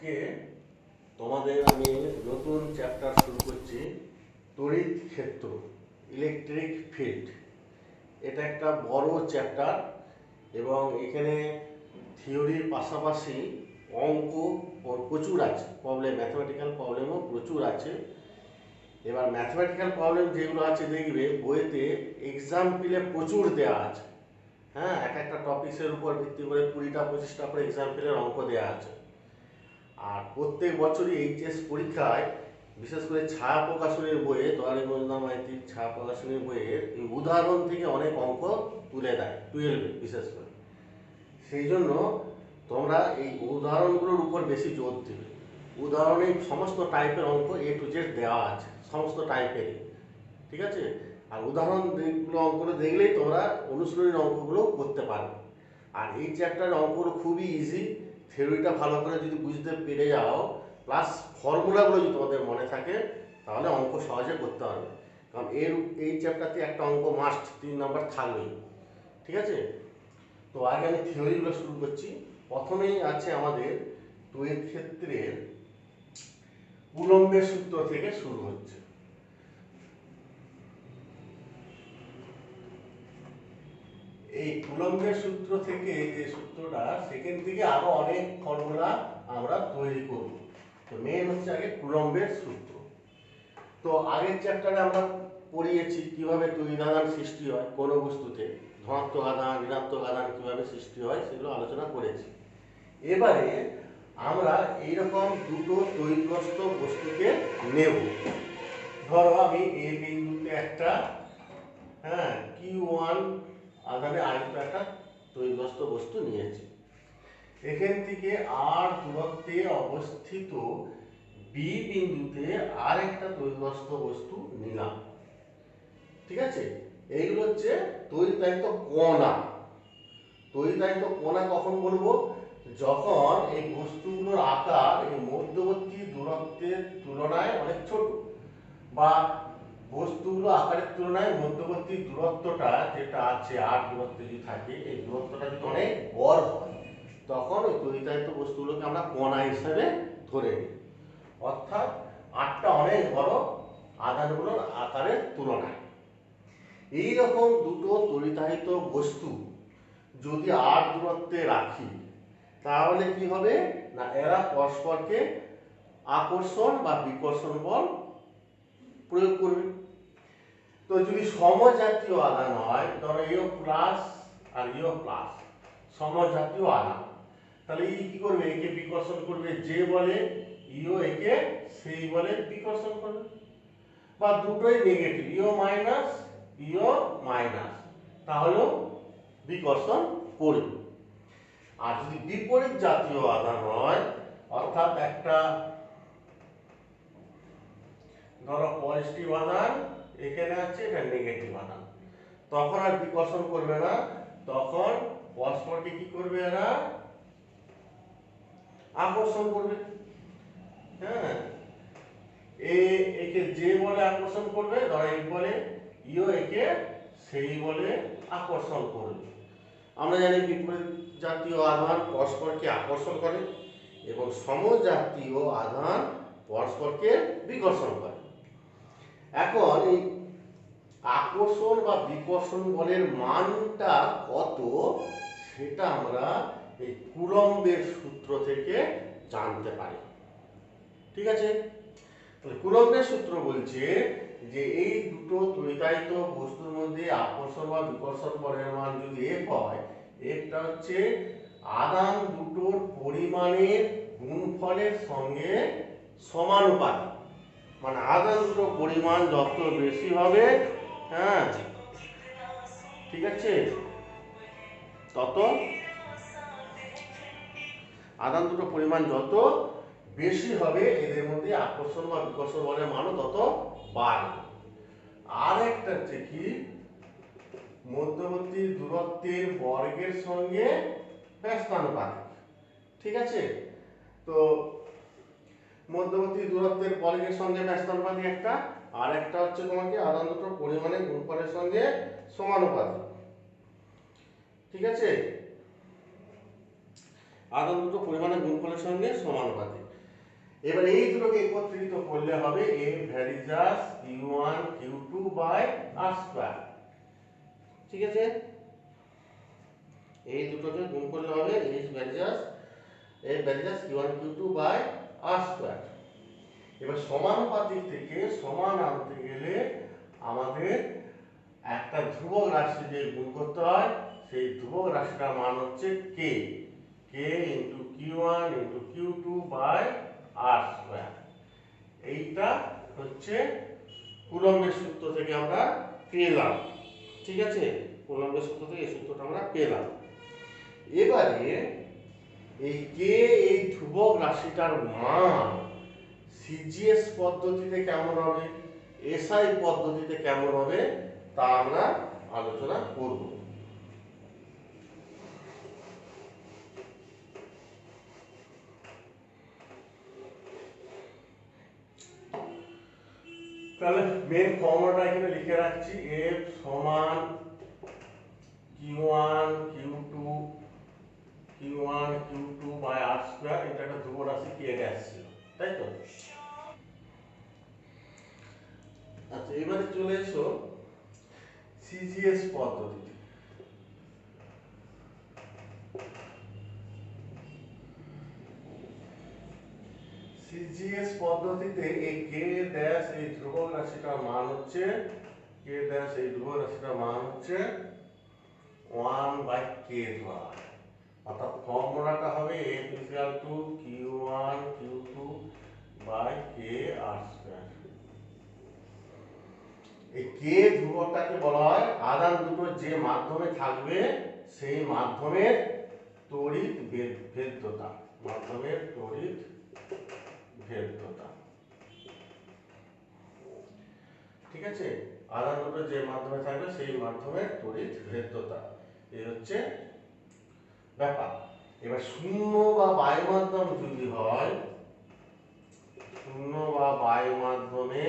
আজকে তোমাদের আমি নতুন চ্যাপ্টার শুরু করছি, তড়িৎ ক্ষেত্র, ইলেকট্রিক ফিল্ড। এটা একটা বড় চ্যাপ্টার এবং এখানে থিওরির পাশাপাশি অঙ্ক প্রচুর আছে, প্রবলেম, ম্যাথমেটিক্যাল প্রবলেমও প্রচুর আছে। এবার ম্যাথমেটিক্যাল প্রবলেম যেগুলো আছে দেখবে বইতে এক্সাম্পলে প্রচুর দেওয়া আছে। হ্যাঁ, এক একটা টপিক্সের উপর ভিত্তি করে 20টা 25টা করে এক্সাম্পলের অঙ্ক দেওয়া আছে। আর প্রত্যেক বছরই এইচএস পরীক্ষায় বিশেষ করে ছায়া প্রকাশনীর বইয়ে, দয়ালি মজুমদার মাইতির ছায়া প্রকাশনীর বইয়ের এই উদাহরণ থেকে অনেক অঙ্ক তুলে দেয়, 12 বিশেষ করে। সেই জন্য তোমরা এই উদাহরণগুলোর উপর বেশি জোর দেবে। উদাহরণে সমস্ত টাইপের অঙ্ক A to Z দেওয়া আছে, সমস্ত টাইপেরই, ঠিক আছে। আর উদাহরণগুলো অঙ্কগুলো দেখলেই তোমরা অনুশীলনীর অঙ্কগুলো করতে পারবে। আর এই চ্যাপ্টারের অঙ্কগুলো খুবই ইজি, থিওরিটা ভালো করে যদি বুঝতে পেরে যাও, প্লাস ফর্মুলাগুলো যদি তোমাদের মনে থাকে, তাহলে অঙ্ক সহজে করতে পারবে। কারণ এই চ্যাপ্টারতে একটা অঙ্ক মাস্ট 3 নম্বর থাকবেই, ঠিক আছে। তো আগে আমি থিওরিগুলো শুরু করছি। প্রথমেই আছে আমাদের তড়িৎ ক্ষেত্রের কুলম্বের সূত্র থেকে শুরু হচ্ছে। এই কুলম্বের সূত্র থেকে, যে সূত্রটা, সেখান থেকে আরো অনেক ফর্মুলা আমরা তৈরি করব। তো মেন হচ্ছে আগে কুলম্বের সূত্র। তো আগের চ্যাপ্টারে আমরা পড়িয়েছি কিভাবে তড়িৎ আধান সৃষ্টি হয় কোন বস্তুতে, ধনাত্মক আধান, ঋণাত্মক আধান কিভাবে সৃষ্টি হয় সেগুলো আলোচনা করেছি। এবারে আমরা এইরকম দুটো তড়িৎগ্রস্ত বস্তুকে নেব। ধরো আমি এ বিন্দুতে একটা Q1 আধানে আরেকটা একটা তড়িৎগ্রস্ত বস্তু নিয়েছি। এখান থেকে আর দূরত্বে অবস্থিত বি বিন্দুতে আর একটা তড়িৎগ্রস্ত বস্তু নিলাম, ঠিক আছে। এইগুলো হচ্ছে তড়িতায়িত কণা। তড়িতায়িত কণা কখন বলবো? যখন এই বস্তুগুলোর আকার এই মধ্যবর্তী দূরত্বের তুলনায় অনেক ছোট, বা বস্তুগুলো আকারের তুলনায় মধ্যবর্তী দূরত্বটা যেটা আছে আর দূরত্বে যদি থাকে, এই দূরত্বটা যদি অনেক বড় হয়, তখন ওই তড়িতায়িত বস্তুগুলোকে আমরা কণা হিসাবে ধরে নিই। অর্থাৎ আটটা অনেক বড় আধানগুলোর আকারের তুলনায়। এইরকম দুটো তড়িতায়িত বস্তু যদি আর দূরত্বে রাখি, তাহলে কি হবে না, এরা পরস্পরকে আকর্ষণ বা বিকর্ষণ বল প্রয়োগ করবে। তো যদি সমজাতীয় আধান হয়, ধরো ইও প্লাস আর ইও প্লাস, সমজাতীয় আধান, তাহলে ই কি করবে? একে বিকর্ষণ করবে যে বলে, ইও একে সেই বলে বিকর্ষণ করবে। বা দুটোই নেগেটিভ, ইও মাইনাস ইও মাইনাস, তাহলেও বিকর্ষণ করবে। আর যদি বিপরীত জাতীয় আধান হয়, অর্থাৎ একটা ধরো পজিটিভ আধান এখানে আছে, এটা নেগেটিভ আধান, তখন আর বিকর্ষণ করবে না, তখন পরস্পরকে কি করবে? এরা আকর্ষণ করবে। হ্যাঁ, একে যে বলে আকর্ষণ করবে, ধরো এই বলে, ইও একে সেই বলে আকর্ষণ করবে। আমরা জানি বিপরীত জাতীয় আধান পরস্পরকে আকর্ষণ করে এবং সমজাতীয় আধান পরস্পরকে বিকর্ষণ করে। এখন এই আকর্ষণ বা বিকর্ষণ বলের মানটা কত, সেটা আমরা এই কুলম্বের সূত্র থেকে জানতে পারি, ঠিক আছে। কুলম্বের সূত্র বলছে যে এই দুটো তড়িতায়িত বস্তুর মধ্যে আকর্ষণ বা বিকর্ষণ বলের মান যদি F হয়, Fটা হচ্ছে আধান দুটোর পরিমাণের গুণফলের সঙ্গে সমানুপাতিক। মানে আধান দুটোর পরিমাণ যত বেশি হবে, হ্যাঁ, ঠিক আছে, তত আধান দুটোর পরিমাণ যত বেশি হবে, এদের মধ্যে আকর্ষণ বা বিকর্ষণ বলের মানও তত বাড়বে। আর একটা হচ্ছে কি, মধ্যবর্তী দূরত্বের বর্গের সঙ্গে ব্যস্তানুপাতিক, ঠিক আছে। তো মধ্যবর্তী দূরত্বের বর্গের সঙ্গে ব্যস্তানুপাতিক একটা, আর একটা হচ্ছে তোমাকে আধান দুটোর পরিমাণের গুণফলের সঙ্গে সমানুপাতিক, ঠিক আছে। আধান দুটো পরিমাণের গুণফলের সঙ্গে সমানুপাতিক। এবার এই দুটোকে একত্রিত করলে হবে a varies as q1 q2 by r square. ঠিক আছে, এই দুটোকে গুণ করলে হবে a varies as q1 q2 by r square. এবার সমানুপাতিক থেকে সমান আনতে গেলে আমাদের একটা ধ্রুবক রাশি দিয়ে গুণ করতে হয়। সেই ধ্রুবক রাশিটার মান হচ্ছে k into q1 into q2 by r square. এইটা হচ্ছে কুলম্বের সূত্র থেকে আমরা পেলাম। ঠিক আছে, কুলম্বের সূত্র থেকে এই সূত্রটা আমরা পেলাম। এবারে এই k এই ধ্রুবক রাশিটার মান সিজিএস পদ্ধতিতে কেমন হবে, এসআই পদ্ধতিতে কেমন হবে তা আমরা আলোচনা করব। তাহলে মেন ফর্মুলাটা এখানে লিখে রাখছি, f সমান q1 q2 by r square. এটা একটা ধ্রুব রাশি k ড্যাশ ছিল, তাই তো? আচ্ছা, এবারে চলে এসো সিজিএস পদ্ধতিতে। সিজিএস পদ্ধতিতে এই k ড্যাশ এই ধ্রুবক রাশিটার মান হচ্ছে 1/k ধরা হয়। অর্থাৎ ফর্মুলাটা হবে f equal to q1 q2 by k r square. এই k ধ্রুবকটাকে বলা হয় আধান দুটো যে মাধ্যমে থাকবে সেই মাধ্যমের তড়িৎ ভেদ্যতা। ঠিক আছে, আধান দুটো যে মাধ্যমে থাকবে সেই মাধ্যমের তড়িৎ ভেদ্যতা, এই হচ্ছে ব্যাপার। এবার শূন্য বা বায়ু মাধ্যম যদি হয়, শূন্য বা বায়ু মাধ্যমে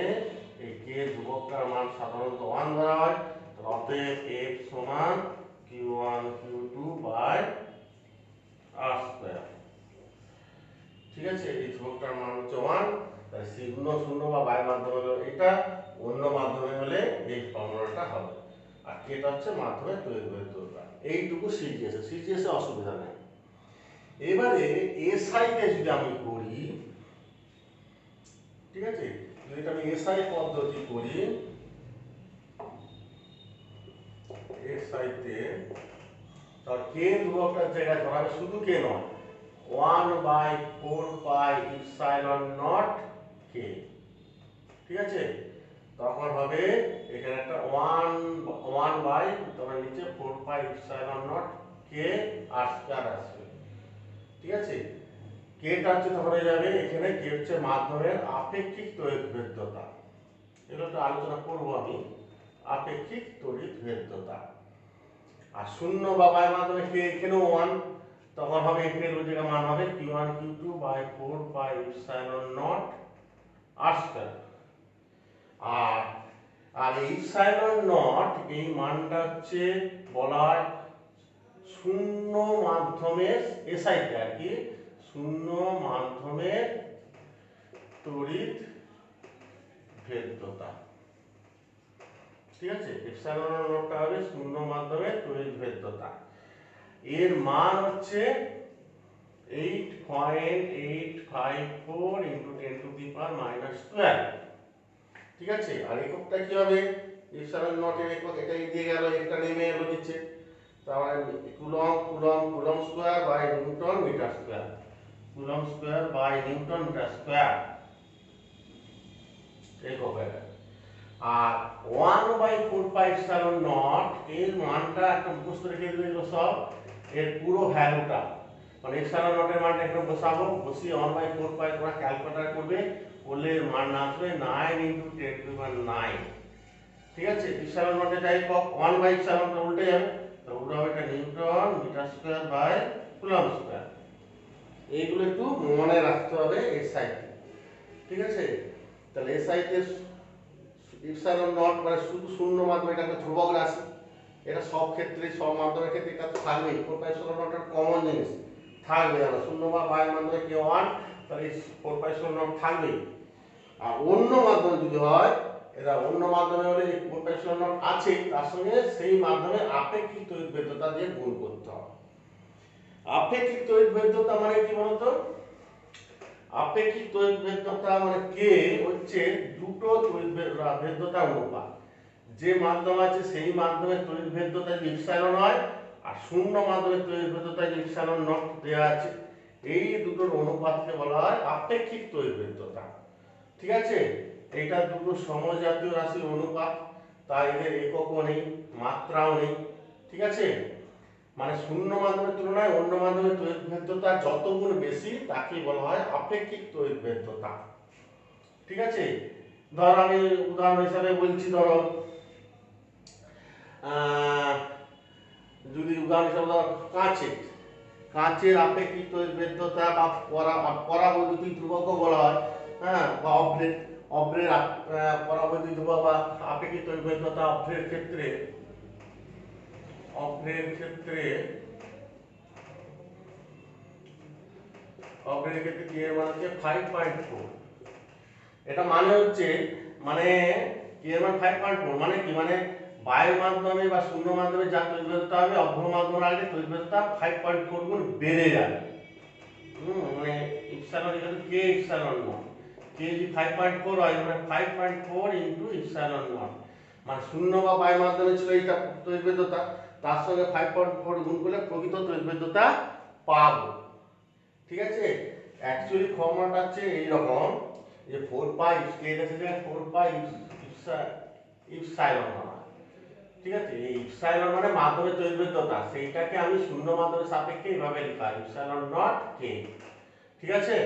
এই k ধ্রুবকটার মান সাধারণত 1 ধরা হয়। অতএব f সমান q1 q2 by r square. ঠিক আছে, এই ধ্রুবকটার মান হচ্ছে 1। তাই শূন্য বা বায়ু মাধ্যমে হলো এটা, অন্য মাধ্যমে হলে এই ফর্মুলাটা হবে। আর এটা হচ্ছে মাধ্যমের তড়িৎ ভেদ্যতা। এইটুকু সিজিএস এ অসুবিধা নেই। এবারে এসআই তে যদি আমি করি, ঠিক আছে, যদি আমি এসআই পদ্ধতি করি, এসআই তে তার কে ধ্রুবকটার জায়গায় ধরা শুধু কে নয়, 1/4 পাই ইপসাইলন নট কে। ঠিক আছে, তখন হবে এখানে একটা 1 বাই তোমার নিচে 4 পাই ইপসাইলন নট কে আর স্কয়ার আসবে। ঠিক আছে, কেটা হচ্ছে তখন হয়ে যাবে এখানে কে হচ্ছে মাধ্যমের আপেক্ষিক তড়িৎ ভেদ্যতা। এগুলো তো আলোচনা করব আমি, আপেক্ষিক তড়িৎ ভেদ্যতা। আর শূন্য বা বায়ু মাধ্যমে কে এখানেও 1, তখন হবে এখানে রোজের মান হবে q1 q2 by 4 pi epsilon naught r square. আর ইপসাইলন নট এই মানটা হচ্ছে বলা হয় শূন্য মাধ্যমের এসআইতে আর কি, শূন্য মাধ্যমের তড়িৎ ভেদ্যতা। ঠিক আছে, ইপসাইলন নটটা হবে শূন্য মাধ্যমের তড়িৎ ভেদ্যতা। এর মান হচ্ছে 8.854 ইনটু 10 টু দি পাওয়ার -12। ঠিক আছে, আর এককটা কি হবে, ইপসাইলন নটের একক এটাই দিয়ে গেল, একটা নেমে এলো নিচে, তাহলে coulomb square by newton metre square, coulomb square by newton metre square একক এটা। আর 1/4 পাই ইপসাইলন নট এর মানটা একটা মুখস্থ রেখে দিলে এগুলো সব, এর পুরো ভ্যালুটা মানে ইপসাইলন নটের মানটা এখানে বসাবো, বসিয়ে 1/4 পাই তোমরা ক্যালকুলেটর করবে, করলে এর মান আসবে 9 ইনটু 10 টু দি পাওয়ার 9। ঠিক আছে, ইপসাইলন নটের জায়গায় 1 বাই ইপসাইলনটা উল্টে যাবে, তো উল্টো হবে এটা newton metre square by coulomb square. এইগুলো একটু মনে রাখতে হবে এসআই। ঠিক আছে, তাহলে এসআই তে ইপসাইলন নট মানে শুধু শূন্য মাধ্যমে, এটা একটা ধ্রুবক রাশি, এটা সব ক্ষেত্রে সব মাধ্যমের ক্ষেত্রে এটা থাকবেই, 4 পাই ইপসাইলন নট কমন জিনিস থাকবে। আমরা শূন্য বা বায়ু মাধ্যমে কে 1, তাহলে 4 ষোলো নট থাকবেই। আর অন্য মাধ্যমে যদি হয়, এটা অন্য মাধ্যমে হলে 4 ষোলো নট আছে, তার সঙ্গে সেই মাধ্যমে আপেক্ষিক তড়িৎভেদ্যতা দিয়ে গুণ করতে হবে। আপেক্ষিক তড়িৎভেদ্যতা মানে কি বলতো? আপেক্ষিক তড়িৎভেদ্যতা মানে কে হচ্ছে দুটো তড়িৎভেদ্যতা অনুপাত। যে মাধ্যম আছে সেই মাধ্যমে তড়িৎভেদ্যতা ইপসাইলন হয়, আর শূন্য মাধ্যমে তড়িৎভেদ্যতা ইপসাইলন নট দেওয়া আছে। এই দুটোর অনুপাতকে বলা হয় আপেক্ষিক তড়িৎভেদ্যতা। ঠিক আছে, এটা দুটো সমজাতীয় রাশির অনুপাত, তাই এদের এককও নেই, মাত্রাও নেই। ঠিক আছে, মানে শূন্য মাধ্যমের তুলনায় অন্য মাধ্যমের তড়িৎভেদ্যতা যত গুণ বেশি তাকে বলা হয় আপেক্ষিক তড়িৎভেদ্যতা। ঠিক আছে, ধর আমি উদাহরণ হিসাবে বলছি, ধরো যদি উদাহরণ হিসাবে কাঁচের আপেক্ষিক তড়িৎভেদ্যতা বা পরাবৈদ্যুতিক ধ্রুবকও বলা হয়, হ্যাঁ, বা অভ্রের পরাবৈদ্যুতিক ধ্রুবক বা আপেক্ষিক তড়িৎভেদ্যতা অভ্রের ক্ষেত্রে কি এর মান হচ্ছে 5.4। এটা মানে হচ্ছে, মানে কি এর মান 5.4 মানে কি, মানে বায়ু মাধ্যমে বা শূন্য মাধ্যমে যা তড়িৎভেদ্যতা হবে অভ্র মাধ্যমে রাখলে তড়িৎভেদ্যতা 5.4 গুণ বেড়ে যাবে। মানে epsilon equal to K epsilon naught. K যদি 5.4 হয় মানে 5.4 ইনটু ইপসাইলন নট, মানে শূন্য বা বায়ু মাধ্যমে ছিল এইটা তড়িৎভেদ্যতা, তার সঙ্গে 5.4 গুণ করলে প্রকৃত তড়িৎভেদ্যতা পাবো। ঠিক আছে, অ্যাকচুয়ালি ফর্মুলাটা হচ্ছে এই রকম যে 4 পাই কে এর সাথে 4 পাই ইপসাইলন হয়। ঠিক আছে, এই ইপসাইলন মানে মাধ্যমের তড়িৎভেদ্যতা, সেইটাকে আমি শূন্য মাধ্যমের সাপেক্ষে এইভাবে লেখা হয় ইপসাইলন নট কে। ঠিক আছে,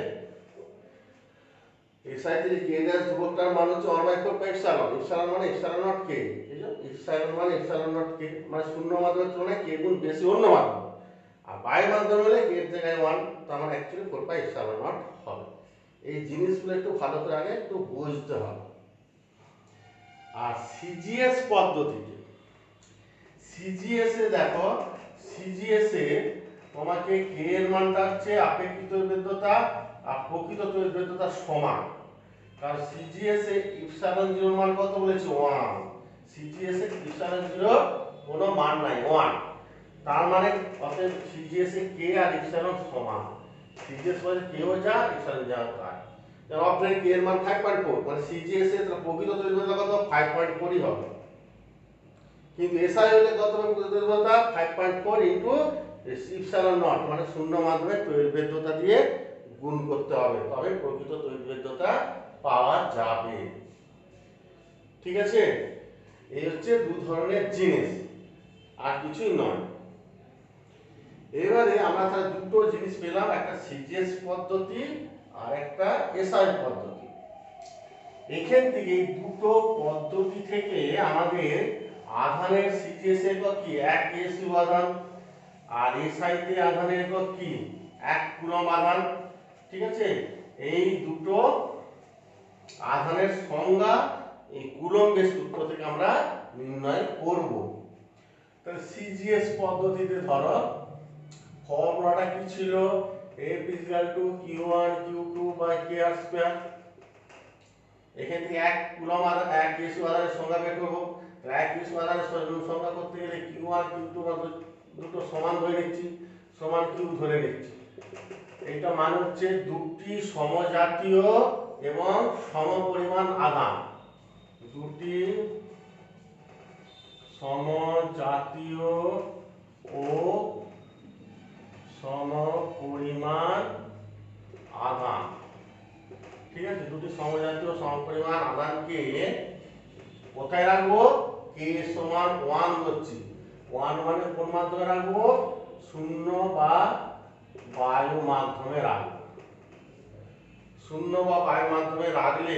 এসআই থেকে কে এর ধ্রুবকটার মান হচ্ছে 1/4 পাই ইপসাইলন। ইপসাইলন মানে ইপসাইলন নট কে, ঠিক আছে, ইপসাইলন মানে ইপসাইলন নট কে, মানে শূন্য মাধ্যমের তুলনায় কে গুণ বেশি অন্য মাধ্যম। আর বায়ু মাধ্যম হলে কে এর জায়গায় 1, তার মানে অ্যাকচুয়ালি 4 পাই ইপসাইলন নট হবে। এই জিনিসগুলো একটু ভালো করে আগে একটু বুঝতে হবে। আর সিজিএস পদ্ধতিতে, সিজিএস এ দেখো, সিজিএস এ তোমাকে কে এর মানটা হচ্ছে আপেক্ষিক তড়িৎভেদ্যতা আর প্রকৃত তড়িৎভেদ্যতা সমান। কারণ সিজিএস এ ইপসাইলন 0 মান কত বলেছি 1, সিজিএস এ ইপসাইলন 0 কোনো মান নাই 1, তার মানে অতএব সিজিএস এ কে আর ইপসাইলন সমান। সিজিএস মানে কে ও যা ইপসাইলন যা তাই। যেমন আপনার কে এর মান 5.4, মানে সিজিএস এর প্রকৃত তড়িৎভেদ্যতা কত 5.4 ই হবে। কিন্তু এসআই হলে কত হবে প্রকৃত তড়িৎভেদ্যতা 5.4 ইনটু ইপসাইলন নট, মানে শূন্য মাধ্যমে তড়িৎভেদ্যতা দিয়ে গুণ করতে হবে, তবে প্রকৃত তড়িৎভেদ্যতা পাওয়া যাবে। ঠিক আছে, এই হচ্ছে দু ধরনের জিনিস, আর কিছুই নয়। এবারে আমরা তাহলে দুটো জিনিস পেলাম, একটা সিজিএস পদ্ধতি আর একটা এসআই পদ্ধতি। এখান থেকে এই দুটো পদ্ধতি থেকে আমাদের আধানের সিজিএস একক কি 1 কেএসইউ আধান, আর এসআই তে আধানের একক কি 1 কুলম্ব আধান। ঠিক আছে, এই দুটো আধানের সংজ্ঞা এই কুলম্বের সূত্র থেকে আমরা নির্ণয় করব। তাহলে সিজিএস পদ্ধতিতে ধরো ফর্মুলাটা কি ছিল, F = Q1 Q2 Kr²। এখান থেকে 1 কুলম্ব আধান 1 কেএসইউ আধানের সংজ্ঞা বের করব। তাহলে 1 কেএসইউ আধানের সংজ্ঞা করতে গেলে Q1 Q2 দুটো সমান ধরে নিচ্ছি, সমান Q ধরে নিচ্ছি। এটা মানে হচ্ছে দুটি সমজাতীয় এবং সমপরিমাণ আধান, দুটি সমজাতীয় ও সমপরিমাণ আধান। ঠিক আছে, দুটি সমজাতীয় সমপরিমাণ আধানকে কোথায় রাখবো, কে সমান 1 ধরছি। 1 মানে কোন মাধ্যমে রাখবো, শূন্য বা বায়ু মাধ্যমে রাখবো। শূন্য বা বায়ু মাধ্যমে রাখলে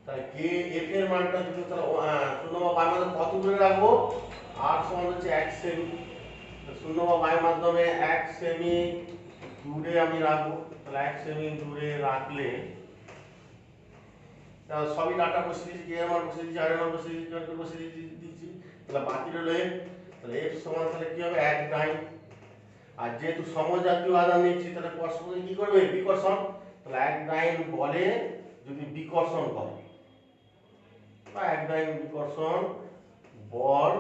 তাহলে কে এফ এর মানটা যদি তাহলে শূন্য বা বায়ু মাধ্যমে কত দূরে রাখবো, আর সমান হচ্ছে 1 সেমি। শূন্য বা বায়ু মাধ্যমে 1 সেমি দূরে আমি রাখবো। তাহলে 1 সেমি দূরে রাখলে তাহলে সবই ডাটা বসিয়ে দিচ্ছি, কে এর মান বসিয়ে দিচ্ছি, আর এর মান বসিয়ে দিচ্ছি, আর বসিয়ে দিচ্ছি। তাহলে বাকি রইল এফ। তাহলে এফ সমান তাহলে কি হবে 1 ডাইন। আর যেহেতু সমজাতীয় আধান নিচ্ছি তাহলে পরস্পর কি করবে বিকর্ষণ, তাহলে এক ডাইন বলে যদি বিকর্ষণ করে বা এক ডাইন বিকর্ষণ বল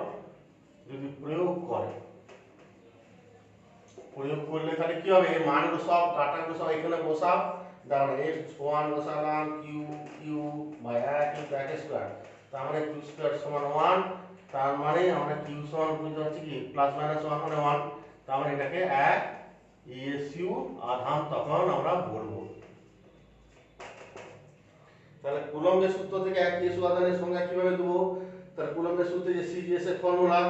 যদি প্রয়োগ করলে তাহলে কি হবে, এর মানগুলো সব ডাটাগুলো সব এখানে বসাও, তার মানে x1 বসালাম কিউ বাই 1 ইনটু 1 স্কয়ার, তার মানে q স্কয়ার সমান 1, তার মানে আমরা q সমান বুঝতে পারছি কি প্লাস মাইনাস 1 মানে 1, তার মানে এটাকে 1 এসইউ আধান তখন আমরা বলবো। তাহলে কুলম্বের সূত্র থেকে 1 এসইউ আধানের সংজ্ঞা কিভাবে দেবো, তার কুলম্বের সূত্রে যে সিজিএস এর ফর্মুলা,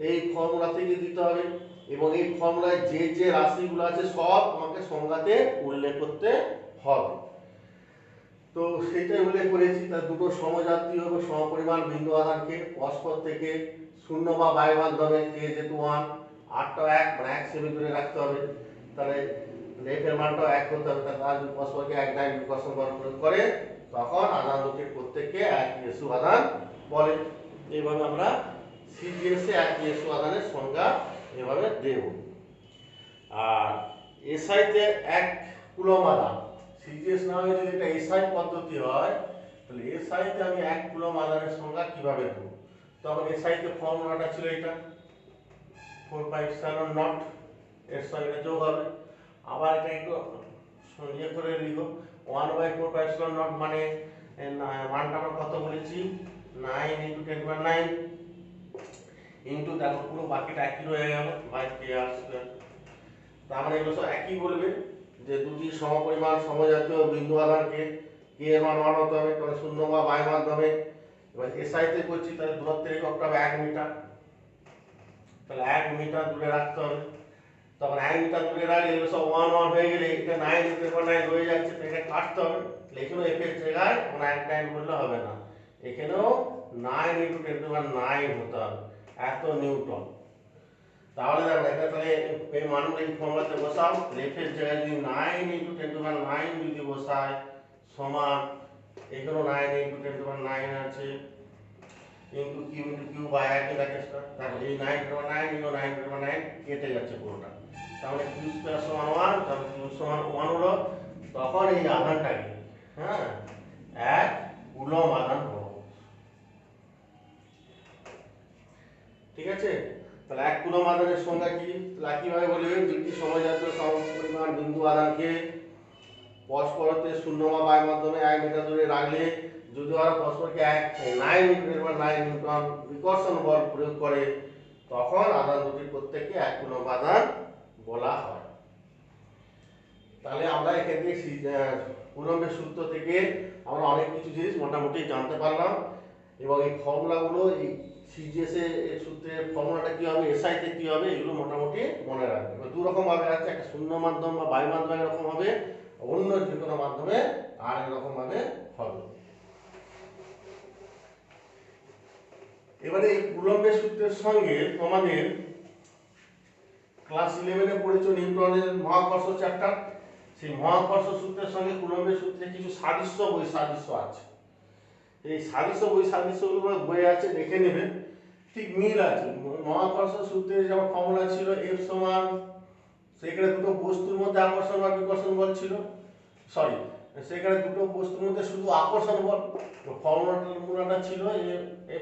এই ফর্মুলা থেকে দিতে হবে এবং এই ফর্মুলায় যে যে রাশিগুলো আছে সব আমাকে সংজ্ঞাতে উল্লেখ করতে হবে। তো সেটাই উল্লেখ করেছি, তার দুটো সমজাতীয় এবং সমপরিমাণ বিন্দু আধানকে পরস্পর থেকে শূন্য বা বায়ু মাধ্যমে কে যেহেতু 1 আরটা 1 মানে 1 সেমি দূরে রাখতে হবে, তাহলে লেফের মানটাও 1 করতে হবে, তার যদি পরস্পরকে এক ডাইন বিকর্ষণ বল প্রয়োগ করে তখন আধান দুটির প্রত্যেককে এক এসু আধান বলে। এইভাবে আমরা সিজিএস এ এক এসু আধানের সংজ্ঞা এভাবে দেব। আর এসআই তে 1 কুলম্ব আধান, সিজিএস না হয়ে যদি এটা এসআই পদ্ধতি হয় তাহলে এসআই তে আমি 1 কুলম্ব আধানের সংজ্ঞা কিভাবে দেব, তখন এসআই তে ফর্মুলাটা ছিল এটা 4πε0 এর সঙ্গে এটা যোগ হবে, আবার এটা একটু ইয়ে করে লিখো 1/4πε0 মানে মানটা আমরা কত বলেছি 9 × 10⁹ ইনটু দেখো পুরো বাকিটা একই রয়ে গেল বাই কে আর স্কয়ার। তার মানে এগুলো সব একই বলবে যে দুটি সমপরিমাণ সমজাতীয় বিন্দু আধানকে কে এর মান 1 হতে হবে, তাহলে শূন্য বা বায়ু মাধ্যমে, এবার এসআই তে করছি তাহলে দূরত্বের এককটা হবে 1 মিটার, তাহলে 1 মিটার দূরে রাখতে হবে, তখন 1 মিটার দূরে রাখলে এগুলো সব 1 1 হয়ে গেলে এটা 9 × 10⁹ হয়ে যাচ্ছে, তো এটা কাটতে হবে, তাহলে এখানেও এফ এর জায়গায় আমরা 1 9 বললে হবে না, এখানেও 9 × 10⁹ হতে হবে এত নিউটন। তাহলে দেখো এটা তাহলে এই মানগুলো এই ফর্মুলাতে বসাও, লেফের জায়গায় যদি 9 × 10⁹ যদি বসাই সমান এখানেও 9 × 10⁹ আছে ইনটু কিউ বাই 1 × 1 স্কয়ার, তাহলে এই 9 × 9 × 9 × 9 কেটে যাচ্ছে পুরোটা, তাহলে q স্কয়ার সমান 1, তাহলে q সমান 1 হলো, তখন এই আধানটাকে হ্যাঁ 1 কুলম্ব আধান হলো। ঠিক আছে, তাহলে 1 কুলম্ব আধানের সংজ্ঞা কি, তাহলে কিভাবে বলবে, দুটি সমজাতীয় সমপরিমাণ বিন্দু আধানকে পরস্পরতে শূন্য বা বায়ু মাধ্যমে 1 মিটার দূরে রাখলে যদি ওরা পরস্পরকে 9 × 10⁹ নিউটন বিকর্ষণ বল প্রয়োগ করে তখন আধান দুটির প্রত্যেককে 1 কুলম্ব আধান বলা হয়। তাহলে আমরা এখান থেকে কুলম্বের সূত্র থেকে আমরা অনেক কিছু জিনিস মোটামুটি জানতে পারলাম এবং এই ফর্মুলাগুলো এই সিজিএস এর সূত্রের ফর্মুলাটা কি হবে, এসআই তে কি হবে, এগুলো মোটামুটি মনে রাখবে। এবার দু রকম ভাবে আছে, একটা শূন্য মাধ্যম বা বায়ু মাধ্যমে এরকম হবে, অন্য যে কোনো মাধ্যমে আর এরকম ভাবে হবে। এবারে এই কুলম্বের সূত্রের সঙ্গে তোমাদের ক্লাস 11 এ পড়েছো নিউটনের মহাকর্ষ চ্যাপ্টার, সেই মহাকর্ষ সূত্রের সঙ্গে কুলম্বের সূত্রে কিছু সাদৃশ্য বৈসাদৃশ্য আছে, এই সাদৃশ্য বৈসাদৃশ্যগুলো বইয়ে আছে দেখে নেবে, ঠিক মিল আছে। মহাকর্ষ সূত্রে যেমন ফর্মুলা ছিল F সমান, সেখানে দুটো বস্তুর মধ্যে আকর্ষণ বা বিকর্ষণ বল ছিল, সরি সেখানে দুটো বস্তুর মধ্যে শুধু আকর্ষণ বল, তো ফর্মুলাটা ছিল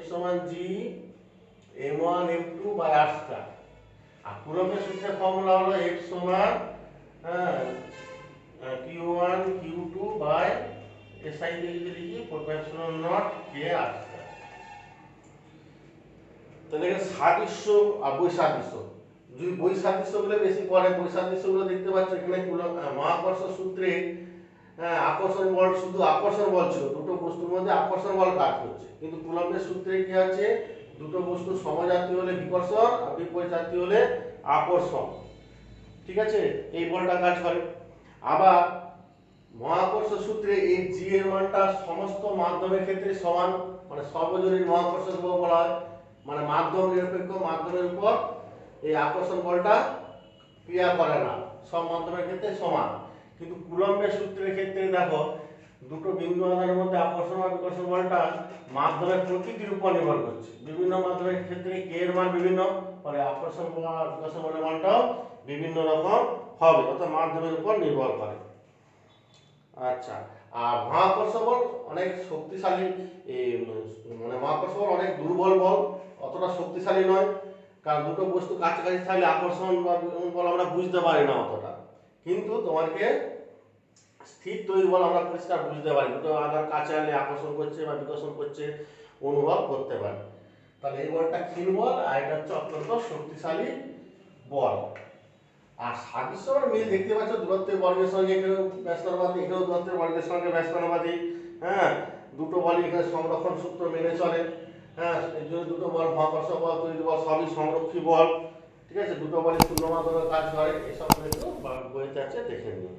F সমান G m1 m2 by r square, আর কুলম্বের সূত্রের ফর্মুলা হলো F সমান q1 q2 বাই SI দিয়ে যদি লিখি 4πε0 k r স্কয়ার। তাহলে সাদৃশ্য আর বৈসাদৃশ্য, যদি বৈসাদৃশ্যগুলো বেশি পড়ে বৈসাদৃশ্যগুলো দেখতে পাচ্ছ এখানে মহাকর্ষ সূত্রে আকর্ষণ বল শুধু আকর্ষণ বল ছিল, দুটো বস্তুর মধ্যে আকর্ষণ বল কাজ করছে, কিন্তু কুলম্বের সূত্রে কি আছে দুটো বস্তু সমজাতীয় হলে বিকর্ষণ আর বিপরীতজাতীয় হলে আকর্ষণ। ঠিক আছে, এই বলটা কাজ করে। আবার মহাকর্ষ সূত্রে এই জি এর মানটা সমস্ত মাধ্যমের ক্ষেত্রে সমান, মানে সর্বজনীন মহাকর্ষ বল বলা হয়, মানে মাধ্যম নিরপেক্ষ, মাধ্যমের উপর এই আকর্ষণ বলটা ক্রিয়া করে না, সব মাধ্যমের ক্ষেত্রে সমান। কিন্তু কুলম্বের সূত্রের ক্ষেত্রে দেখো দুটো বিন্দু আধানের মধ্যে আকর্ষণ আর বিকর্ষণ বলটা মাধ্যমের প্রকৃতির উপর নির্ভর করছে, বিভিন্ন মাধ্যমের ক্ষেত্রে কে এর মান বিভিন্ন, ফলে আকর্ষণ বল আর বিকর্ষণ বলের মানটাও বিভিন্ন রকম হবে, অর্থাৎ মাধ্যমের উপর নির্ভর করে। আচ্ছা, আর মহাকর্ষ বল অনেক শক্তিশালী, মানে মহাকর্ষ বল অনেক দুর্বল বল, অতটা শক্তিশালী নয়। কারণ দুটো বস্তু কাছাকাছি থাকলে আকর্ষণ বা বল আমরা বুঝতে পারি না অতটা, কিন্তু তোমাকে স্থির তৈরি বল আমরা পরিষ্কার বুঝতে পারি, দুটো আধার কাছে আনলে আকর্ষণ করছে বা বিকর্ষণ করছে অনুভব করতে পারি। তাহলে এই বলটা ক্ষীণ বল, আর এটা হচ্ছে অত্যন্ত শক্তিশালী বল। আর সাদৃশ্য মানে মিল দেখতে পাচ্ছ, দূরত্বের বর্গের সঙ্গে এখানেও ব্যস্তানুপাতিক, এখানেও দূরত্বের বর্গের সঙ্গে ব্যস্তানুপাতিক। হ্যাঁ, দুটো বলই এখানে সংরক্ষণ সূত্র মেনে চলে। হ্যাঁ, এই জন্য দুটো বল মহাকর্ষ বল, তড়িৎ বল সবই সংরক্ষী বল। ঠিক আছে, দুটো বলই শূন্য মাধ্যমে কাজ করে, এসব কিন্তু বইতে আছে, দেখে নিন।